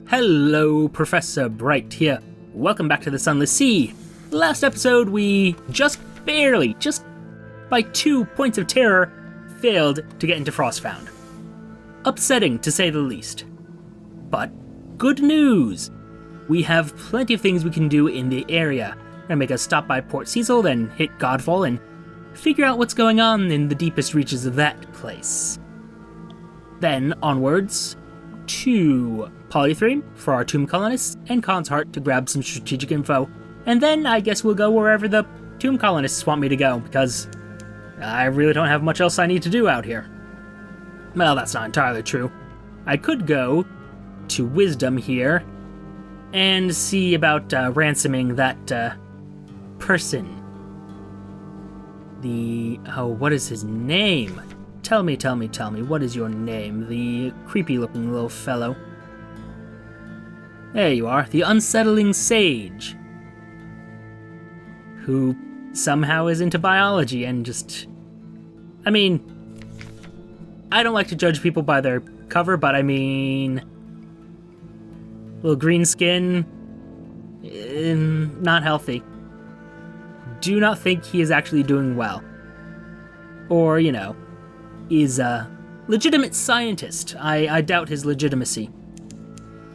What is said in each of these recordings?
Hello, Professor Bright here. Welcome back to the Sunless Sea. Last episode we just barely, just by 2 points of terror, failed to get into Frostfound. Upsetting, to say the least. But good news! We have plenty of things we can do in the area. We're gonna make a stop by Port Cecil, then hit Godfall, and figure out what's going on in the deepest reaches of that place. Then onwards to Polythreme for our tomb colonists, and Khan's Heart to grab some strategic info. And then I guess we'll go wherever the tomb colonists want me to go, because I really don't have much else I need to do out here. Well, that's not entirely true. I could go to Wisdom here and see about ransoming that person. What is his name? Tell me, what is your name? The creepy-looking little fellow. There you are, the Unsettling Sage, who somehow is into biology and just... I mean, I don't like to judge people by their cover, but I mean... little green skin... not healthy. Do not think he is actually doing well. Or, you know, is a legitimate scientist. I doubt his legitimacy.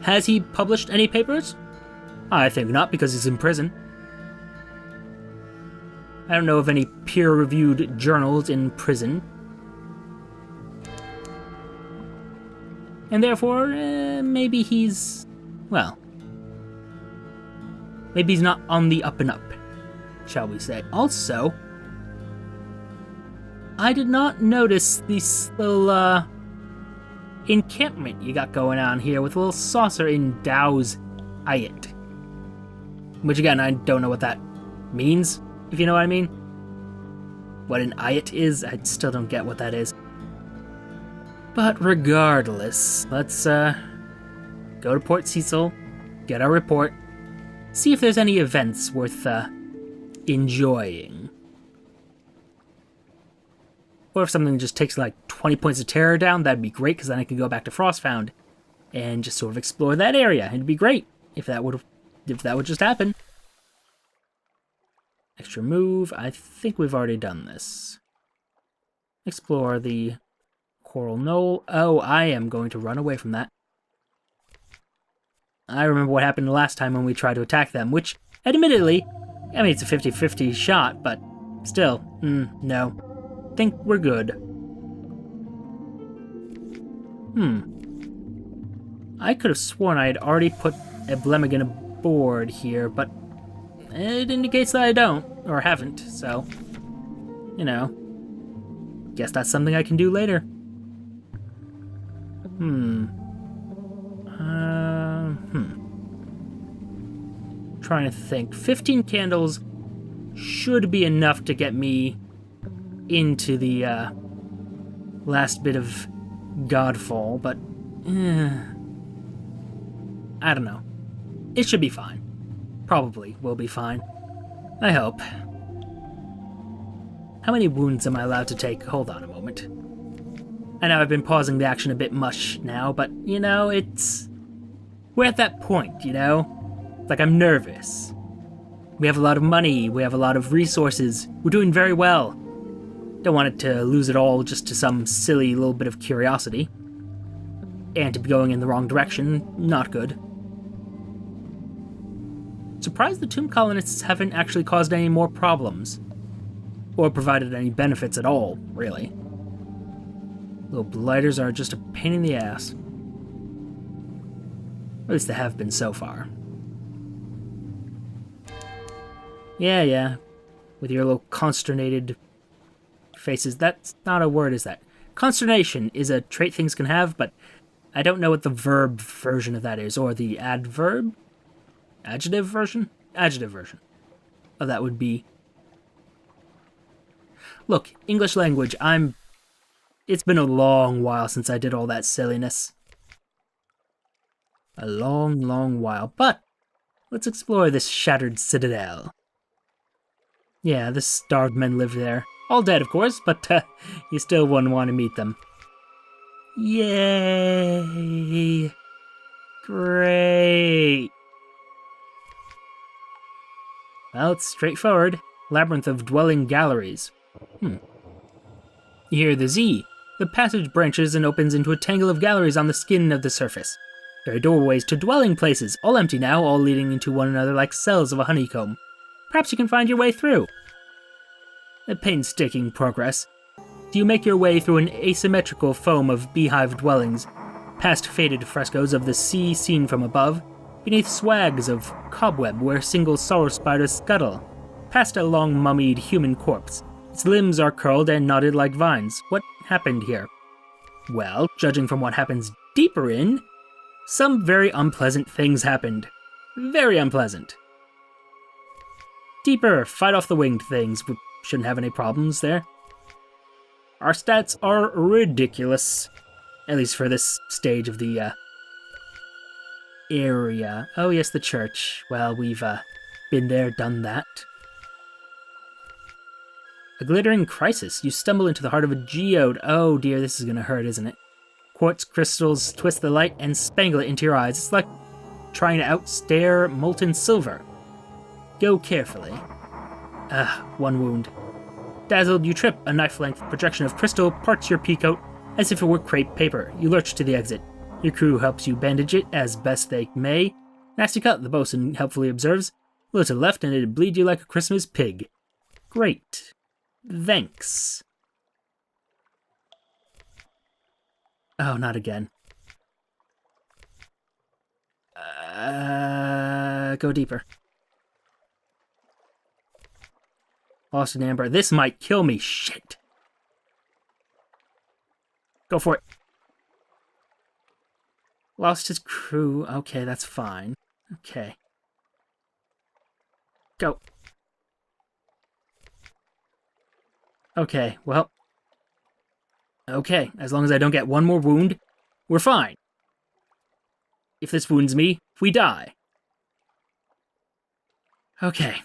Has he published any papers? I think not, because he's in prison. I don't know of any peer-reviewed journals in prison. And therefore, maybe he's... well... maybe he's not on the up and up, shall we say. Also, I did not notice this little, encampment you got going on here with a little saucer in Dow's Ayat. Which again, I don't know what that means, if you know what I mean. What an Ayat is, I still don't get what that is. But regardless, let's go to Port Cecil, get our report, see if there's any events worth enjoying. Or if something just takes like 20 points of terror down, that'd be great, because then I can go back to Frostfound and just sort of explore that area. It'd be great if that would just happen. Extra move. I think we've already done this. Explore the Coral Knoll. Oh, I am going to run away from that. I remember what happened last time when we tried to attack them, which, admittedly, I mean, it's a 50-50 shot, but still, no. Think we're good. I could have sworn I had already put a Blemmigan aboard here, but it indicates that I don't, or haven't, so, you know, guess that's something I can do later. Trying to think. 15 candles should be enough to get me into the last bit of Godfall, but I don't know. It should be fine. Probably will be fine. I hope. How many wounds am I allowed to take? Hold on a moment. I know I've been pausing the action a bit much now, but, you know, we're at that point, you know? Like, I'm nervous. We have a lot of money, we have a lot of resources, we're doing very well. Don't want it to lose it all just to some silly little bit of curiosity. And to be going in the wrong direction, not good. Surprised the tomb colonists haven't actually caused any more problems. Or provided any benefits at all, really. Little blighters are just a pain in the ass. At least they have been so far. Yeah. With your little consternated faces. That's not a word, is that? Consternation is a trait things can have, but I don't know what the verb version of that is, or the adverb? Adjective version? Adjective version of that would be. Look, English language, it's been a long while since I did all that silliness. A long while, but let's explore this shattered citadel. Yeah, the starved men live there. All dead, of course, but you still wouldn't want to meet them. Yay! Great. Well, it's straightforward. Labyrinth of dwelling galleries. You hear the Z. The passage branches and opens into a tangle of galleries on the skin of the surface. There are doorways to dwelling places, all empty now, all leading into one another like cells of a honeycomb. Perhaps you can find your way through. A painstaking progress. You make your way through an asymmetrical foam of beehive dwellings, past faded frescoes of the sea seen from above, beneath swags of cobweb where single sorrow spiders scuttle, past a long mummied human corpse. Its limbs are curled and knotted like vines. What happened here? Well, judging from what happens deeper in, some very unpleasant things happened. Very unpleasant. Deeper, fight off the winged things. We shouldn't have any problems there. Our stats are ridiculous. At least for this stage of the area. Oh yes, the church. Well, we've been there, done that. A glittering crisis. You stumble into the heart of a geode. Oh dear, this is gonna hurt, isn't it? Quartz crystals twist the light and spangle it into your eyes. It's like trying to outstare molten silver. Go carefully. One wound. Dazzled, you trip. A knife-length projection of crystal parts your peacoat as if it were crepe paper. You lurch to the exit. Your crew helps you bandage it as best they may. Nasty cut, the bosun helpfully observes. A little to the left and it'd bleed you like a Christmas pig. Great. Thanks. Oh, not again. Go deeper. Lost in amber. This might kill me. Shit. Go for it. Lost his crew. Okay, that's fine. Okay. Go. Okay, well. Okay, as long as I don't get one more wound, we're fine. If this wounds me, we die. Okay.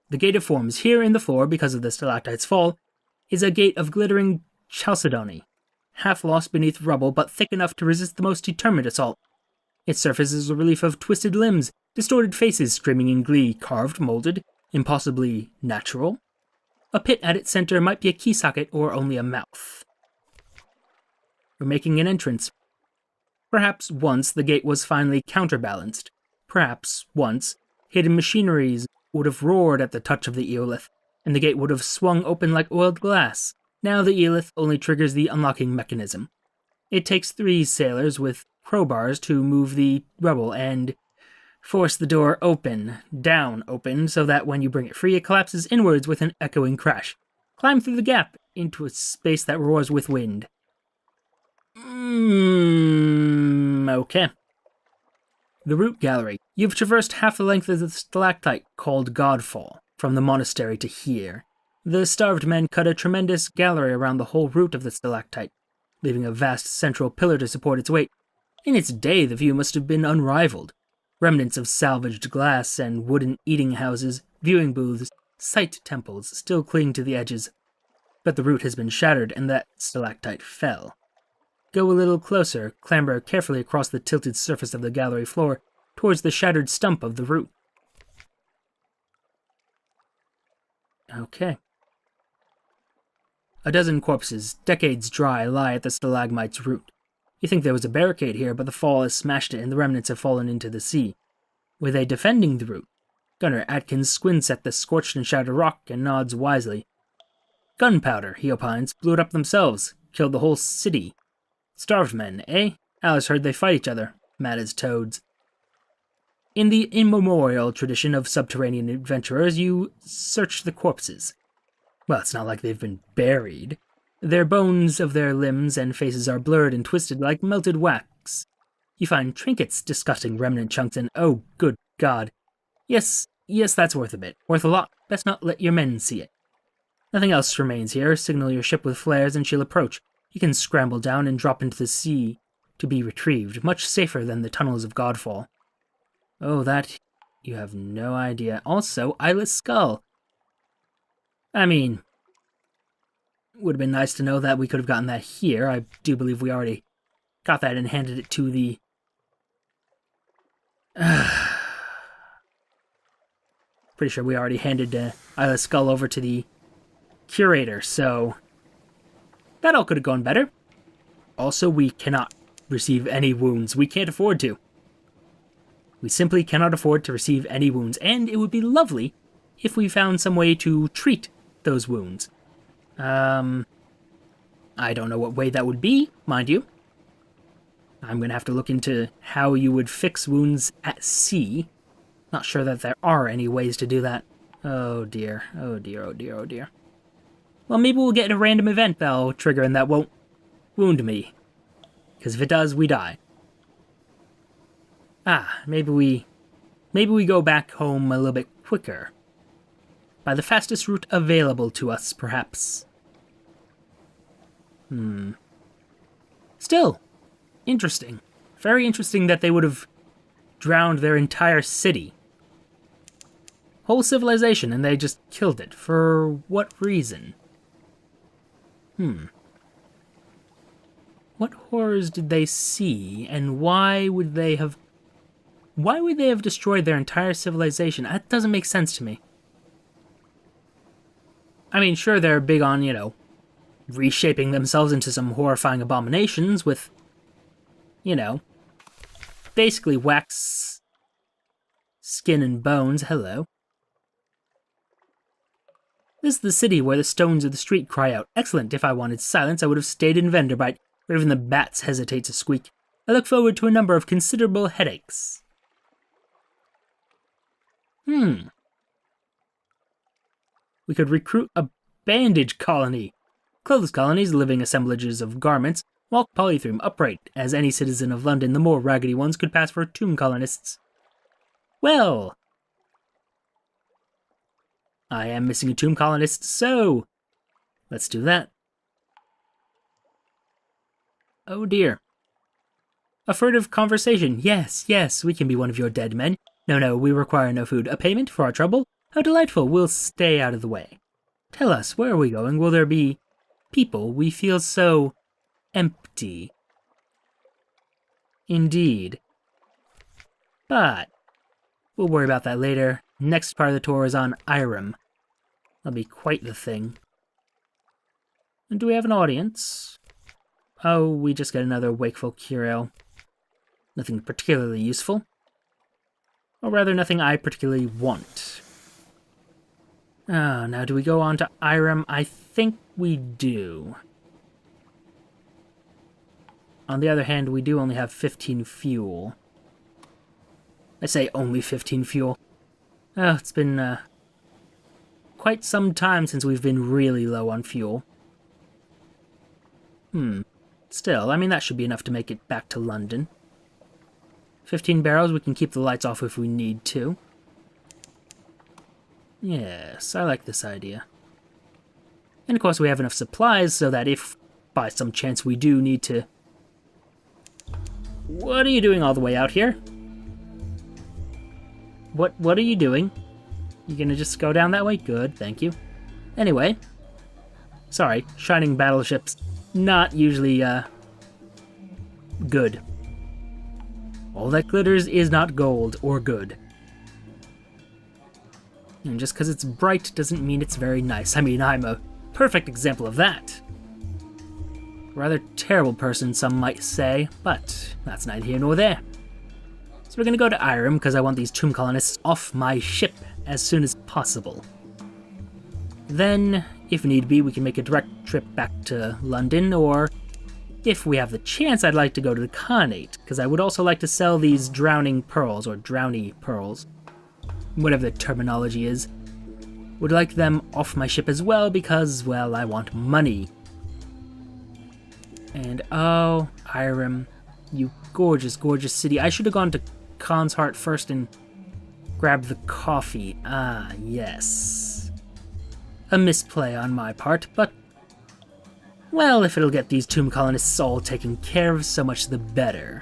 The gate of forms here in the floor, because of the stalactite's fall, is a gate of glittering chalcedony, half lost beneath rubble but thick enough to resist the most determined assault. Its surface is a relief of twisted limbs, distorted faces screaming in glee, carved, molded, impossibly natural. A pit at its center might be a key socket or only a mouth. We're making an entrance. Perhaps once the gate was finally counterbalanced. Perhaps once hidden machineries would have roared at the touch of the eolith, and the gate would have swung open like oiled glass. Now the eolith only triggers the unlocking mechanism. It takes 3 sailors with crowbars to move the rubble and force the door open, down open, so that when you bring it free it collapses inwards with an echoing crash. Climb through the gap into a space that roars with wind. Okay. The root gallery. You've traversed half the length of the stalactite, called Godfall, from the monastery to here. The starved men cut a tremendous gallery around the whole root of the stalactite, leaving a vast central pillar to support its weight. In its day, the view must have been unrivaled. Remnants of salvaged glass and wooden eating houses, viewing booths, sight temples still cling to the edges. But the root has been shattered and that stalactite fell. Go a little closer, clamber carefully across the tilted surface of the gallery floor towards the shattered stump of the root. Okay. A dozen corpses, decades dry, lie at the stalagmite's root. You think there was a barricade here, but the fall has smashed it and the remnants have fallen into the sea. Were they defending the root? Gunner Atkins squints at the scorched and shattered rock and nods wisely. Gunpowder, he opines, blew it up themselves, killed the whole city. Starved men, eh? Alice heard they fight each other, mad as toads. In the immemorial tradition of subterranean adventurers, you search the corpses. Well, it's not like they've been buried. Their bones of their limbs and faces are blurred and twisted like melted wax. You find trinkets, disgusting remnant chunks, and oh, good God. Yes, that's worth a bit. Worth a lot. Best not let your men see it. Nothing else remains here. Signal your ship with flares and she'll approach. You can scramble down and drop into the sea to be retrieved, much safer than the tunnels of Godfall. Oh, that you have no idea. Also, eyeless skull. I mean, would have been nice to know that we could have gotten that here. I do believe we already got that and handed it to the Pretty sure we already handed Isla's skull over to the Curator, so that all could have gone better. Also, we cannot receive any wounds. We can't afford to. We simply cannot afford to receive any wounds, and it would be lovely if we found some way to treat those wounds. I don't know what way that would be, mind you. I'm going to have to look into how you would fix wounds at sea. Not sure that there are any ways to do that. Oh dear, oh dear, oh dear, oh dear. Well, maybe we'll get a random event that'll trigger and that won't wound me. Because if it does, we die. Maybe we go back home a little bit quicker. By the fastest route available to us, perhaps. Still, interesting. Very interesting that they would have drowned their entire city. Whole civilization, and they just killed it. For what reason? What horrors did they see, and why would they have destroyed their entire civilization? That doesn't make sense to me. I mean, sure, they're big on, reshaping themselves into some horrifying abominations with, basically wax, skin and bones. Hello. This is the city where the stones of the street cry out. Excellent. If I wanted silence, I would have stayed in Vanderbite, where even the bats hesitate to squeak. I look forward to a number of considerable headaches. We could recruit a bandage colony. Clothes colonies, living assemblages of garments, walk polythreme upright. As any citizen of London, the more raggedy ones could pass for tomb colonists. Well, I am missing a tomb colonist, so let's do that. Oh dear. A furtive conversation. Yes, yes, we can be one of your dead men. No, we require no food. A payment for our trouble? How delightful. We'll stay out of the way. Tell us, where are we going? Will there be people? We feel so empty. Indeed. But we'll worry about that later. Next part of the tour is on Irem. That'll be quite the thing. And do we have an audience? Oh, we just get another wakeful Curator. Nothing particularly useful. Or rather, nothing I particularly want. Now do we go on to Irem? I think we do. On the other hand, we do only have 15 fuel. I say only 15 fuel. Oh, it's been quite some time since we've been really low on fuel. Still, I mean, that should be enough to make it back to London. 15 barrels, we can keep the lights off if we need to. Yes, I like this idea. And of course we have enough supplies so that if, by some chance, we do need to... What are you doing all the way out here? What are you doing? You gonna just go down that way? Good, thank you. Anyway. Sorry, shining battleships. Not usually, good. All that glitters is not gold or good. And just because it's bright doesn't mean it's very nice. I mean, I'm a perfect example of that. Rather terrible person, some might say, but that's neither here nor there. So we're going to go to Irem because I want these tomb colonists off my ship as soon as possible. Then, if need be, we can make a direct trip back to London, or if we have the chance, I'd like to go to the Khanate, because I would also like to sell these drowning pearls, or drowny pearls, whatever the terminology is. Would like them off my ship as well, because, well, I want money. And, oh, Irem, you gorgeous, gorgeous city. I should have gone to Khan's Heart first and grabbed the coffee. Ah, yes. A misplay on my part, but well, if it'll get these tomb colonists all taken care of, so much the better.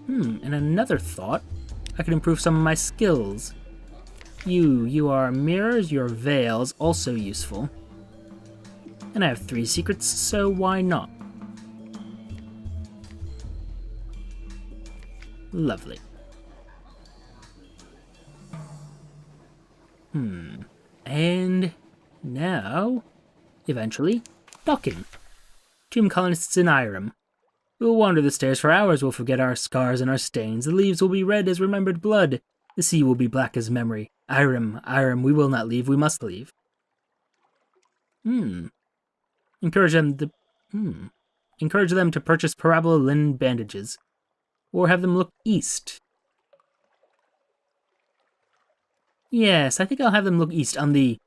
And another thought. I could improve some of my skills. You are mirrors, your veils, also useful. And I have 3 secrets, so why not? Lovely. And now, eventually, docking. Tomb colonists in Irem. We will wander the stairs for hours, we'll forget our scars and our stains. The leaves will be red as remembered blood. The sea will be black as memory. Irem, Irem, we will not leave, we must leave. Encourage them to purchase parabola linen bandages. Or have them look east. Yes, I think I'll have them look east on the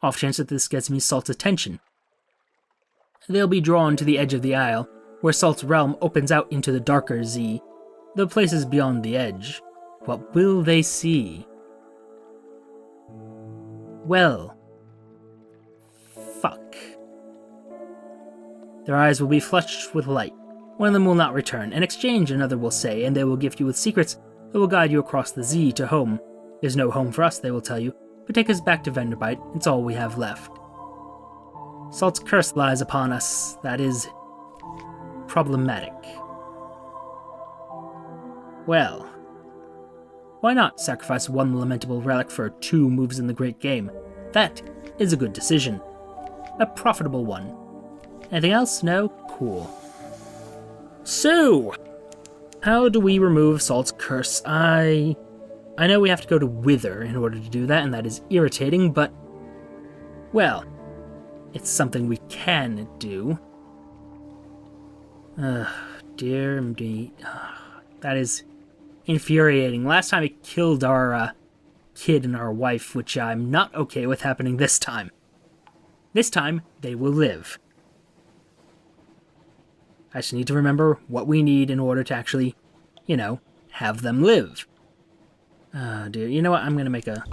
off chance that this gets me Salt's attention. They'll be drawn to the edge of the isle, where Salt's realm opens out into the darker Z, the places beyond the edge. What will they see? Well, fuck. Their eyes will be flushed with light. One of them will not return. In exchange, another will say, and they will gift you with secrets that will guide you across the Z to home. There's no home for us, they will tell you, but take us back to Venderbite. It's all we have left. Salt's curse lies upon us. That is problematic. Well, why not sacrifice one lamentable relic for 2 moves in the great game? That is a good decision. A profitable one. Anything else? No? Cool. So, how do we remove Salt's curse? I know we have to go to Wither in order to do that, and that is irritating, but, well, it's something we can do. Dear me. That is infuriating. Last time it killed our kid and our wife, which I'm not okay with happening this time. This time, they will live. I just need to remember what we need in order to actually, have them live. Oh dear, you know what? I'm going to make a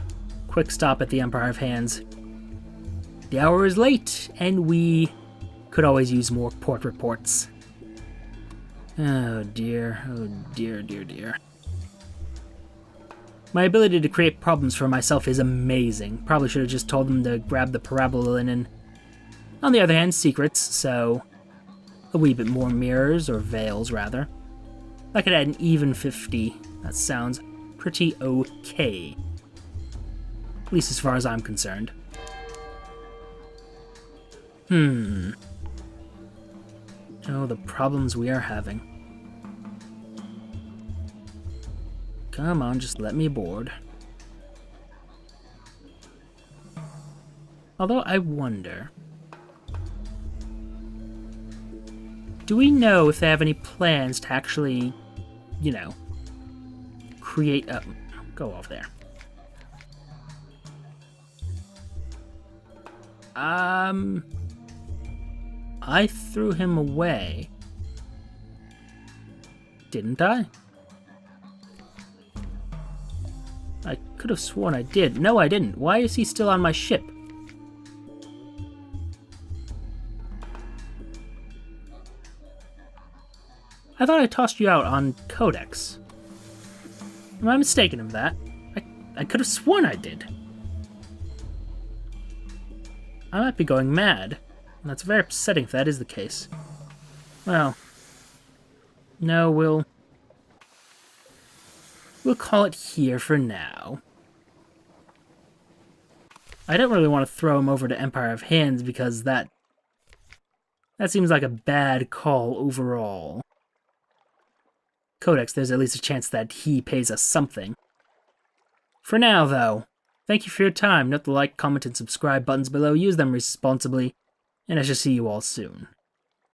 quick stop at the Empire of Hands. The hour is late, and we could always use more port reports. Oh dear, dear, dear. My ability to create problems for myself is amazing. Probably should have just told them to grab the parabola linen. On the other hand, secrets, so a wee bit more mirrors, or veils rather. I could add an even 50. That sounds pretty okay. At least as far as I'm concerned. Oh, the problems we are having. Come on, just let me board. Although I wonder, do we know if they have any plans to actually, create a... Go off there. I threw him away. Didn't I? I could have sworn I did. No, I didn't. Why is he still on my ship? I thought I tossed you out on Codex. Am I mistaken of that? I could have sworn I did. I might be going mad. And that's very upsetting if that is the case. Well, no, we'll call it here for now. I don't really want to throw him over to Empire of Hands because that seems like a bad call overall. Codex, there's at least a chance that he pays us something. For now, though, thank you for your time. Note the like, comment, and subscribe buttons below. Use them responsibly, and I shall see you all soon.